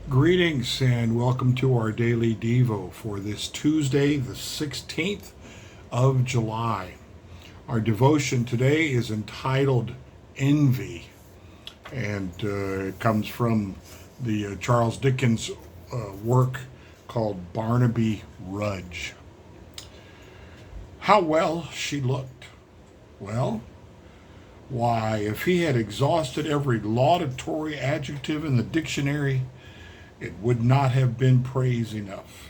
Greetings and welcome to our daily Devo for this Tuesday, the 16th of July. Our devotion today is entitled Envy, and it comes from the Charles Dickens work called Barnaby Rudge. How well she looked. Well, why, if he had exhausted every laudatory adjective in the dictionary, it would not have been praise enough.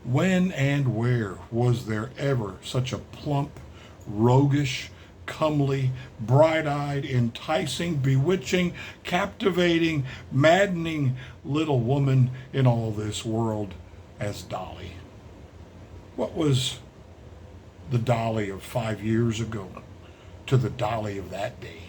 When and where was there ever such a plump, roguish, comely, bright-eyed, enticing, bewitching, captivating, maddening little woman in all this world as Dolly? What was the Dolly of 5 years ago to the Dolly of that day?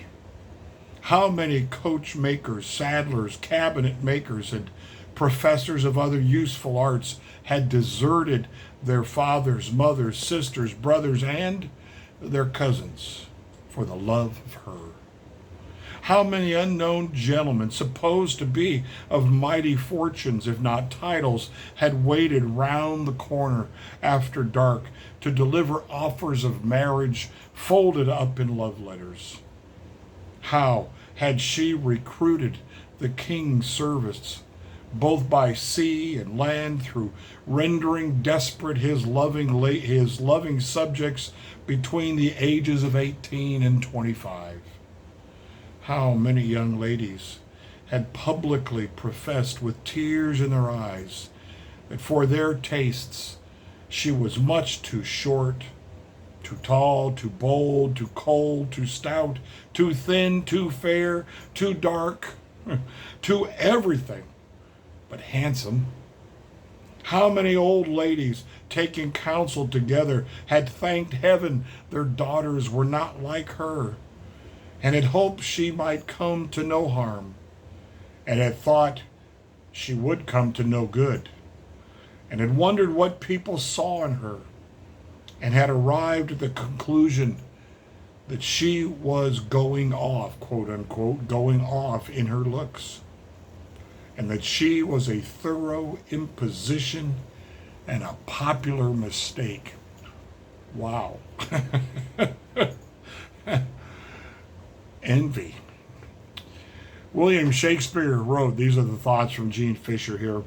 How many coach makers, saddlers, cabinet makers, and professors of other useful arts had deserted their fathers, mothers, sisters, brothers, and their cousins for the love of her? How many unknown gentlemen, supposed to be of mighty fortunes, if not titles, had waited round the corner after dark to deliver offers of marriage folded up in love letters? How had she recruited the king's service, both by sea and land, through rendering desperate his loving subjects between the ages of 18 and 25? How many young ladies had publicly professed with tears in their eyes that for their tastes she was much too short, too tall, too bold, too cold, too stout, too thin, too fair, too dark, too everything but handsome? How many old ladies, taking counsel together, had thanked heaven their daughters were not like her, and had hoped she might come to no harm, and had thought she would come to no good, and had wondered what people saw in her, and had arrived at the conclusion that she was going off, quote unquote, going off in her looks, and that she was a thorough imposition and a popular mistake. Wow. Envy. William Shakespeare wrote, these are the thoughts from Gene Fisher here.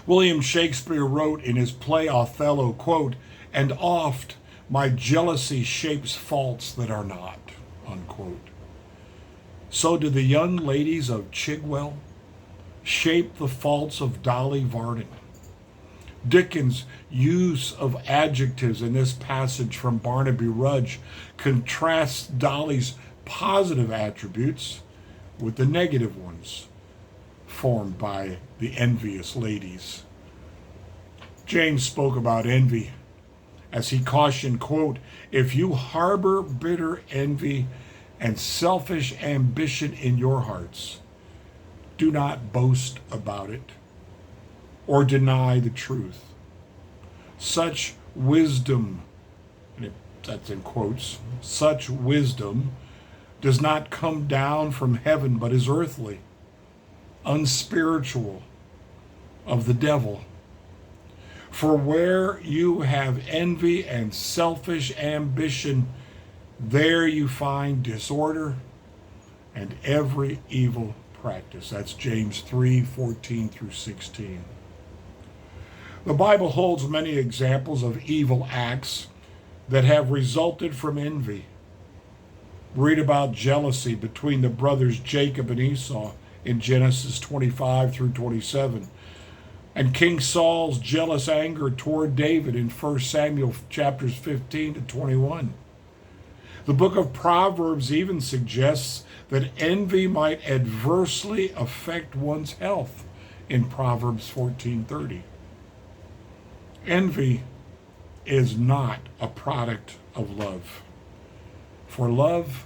William Shakespeare wrote in his play Othello, quote, "And oft my jealousy shapes faults that are not," unquote. So did the young ladies of Chigwell shape the faults of Dolly Varden. Dickens' use of adjectives in this passage from Barnaby Rudge contrasts Dolly's positive attributes with the negative ones formed by the envious ladies. James spoke about envy as he cautioned, quote, "If you harbor bitter envy and selfish ambition in your hearts, do not boast about it or deny the truth. Such wisdom," and that's in quotes, "such wisdom does not come down from heaven, but is earthly, unspiritual, of the devil. For where you have envy and selfish ambition, there you find disorder and every evil practice." That's James 3:14 through 16. The Bible holds many examples of evil acts that have resulted from envy. Read about jealousy between the brothers Jacob and Esau in Genesis 25 through 27. And King Saul's jealous anger toward David in 1 Samuel chapters 15 to 21. The book of Proverbs even suggests that envy might adversely affect one's health in Proverbs 14:30. Envy is not a product of love. For love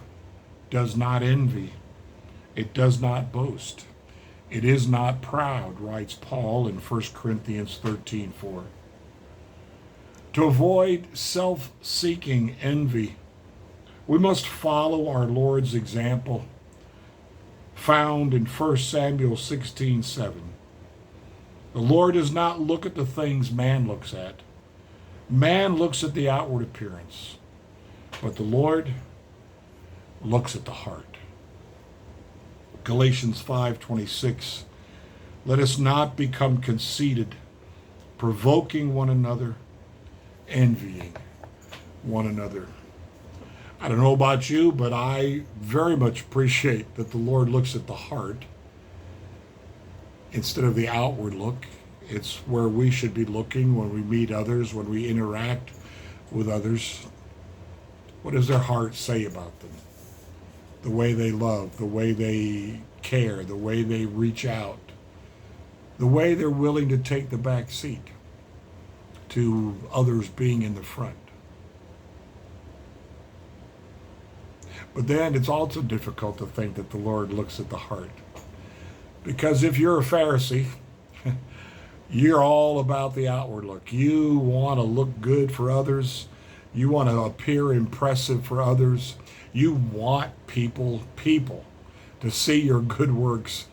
does not envy. It does not boast. It is not proud, writes Paul in 1 Corinthians 13:4. To avoid self-seeking envy, we must follow our Lord's example. found in 1 Samuel 16:7. The Lord does not look at the things man looks at. Man looks at the outward appearance, but the Lord looks at the heart. Galatians 5:26. Let us not become conceited, provoking one another, envying one another. I don't know about you, but I very much appreciate that the Lord looks at the heart instead of the outward look. It's where we should be looking when we meet others, when we interact with others. What does their heart say about them? The way they love, the way they care, the way they reach out, the way they're willing to take the back seat to others being in the front. But then it's also difficult to think that the Lord looks at the heart. Because if you're a Pharisee, you're all about the outward look. You want to look good for others. You want to appear impressive for others. You want people to see your good works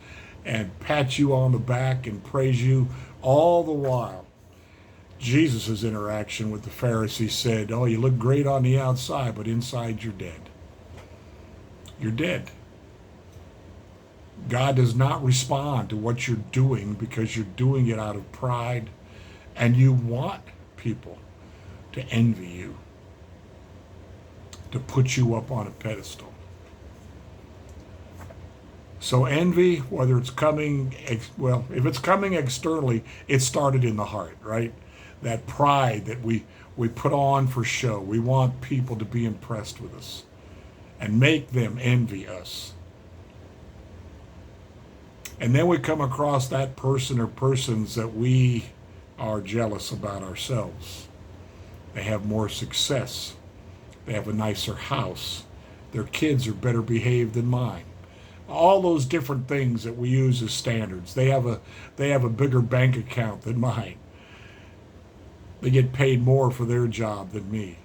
and pat you on the back and praise you. All the while, Jesus' interaction with the Pharisees said, oh, you look great on the outside, but inside you're dead. You're dead. God does not respond to what you're doing because you're doing it out of pride and you want people to envy you, to put you up on a pedestal. So envy, whether it's coming, if it's coming externally, it started in the heart, right? That pride that we put on for show. We want people to be impressed with us and make them envy us. And then we come across that person or persons that we are jealous about ourselves. They have more success. They have a nicer house. Their kids are better behaved than mine. All those different things that we use as standards. They have a bigger bank account than mine. They get paid more for their job than me.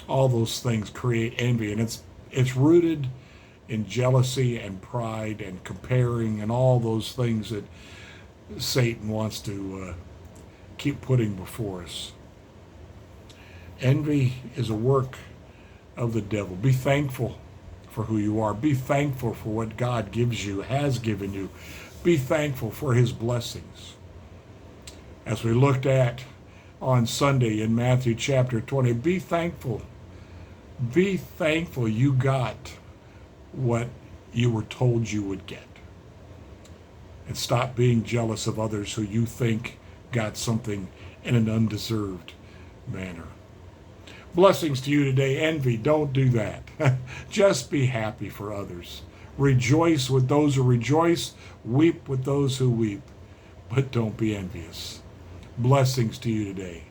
All those things create envy, and it's rooted in jealousy and pride and comparing and all those things that Satan wants to keep putting before us. Envy is a work of the devil. Be thankful for who you are. Be thankful for what God gives you, has given you. Be thankful for his blessings. As we looked at on Sunday in Matthew chapter 20, be thankful. Be thankful you got what you were told you would get. And stop being jealous of others who you think got something in an undeserved manner. Blessings to you today. Envy, don't do that. Just be happy for others. Rejoice with those who rejoice. Weep with those who weep. But don't be envious. Blessings to you today.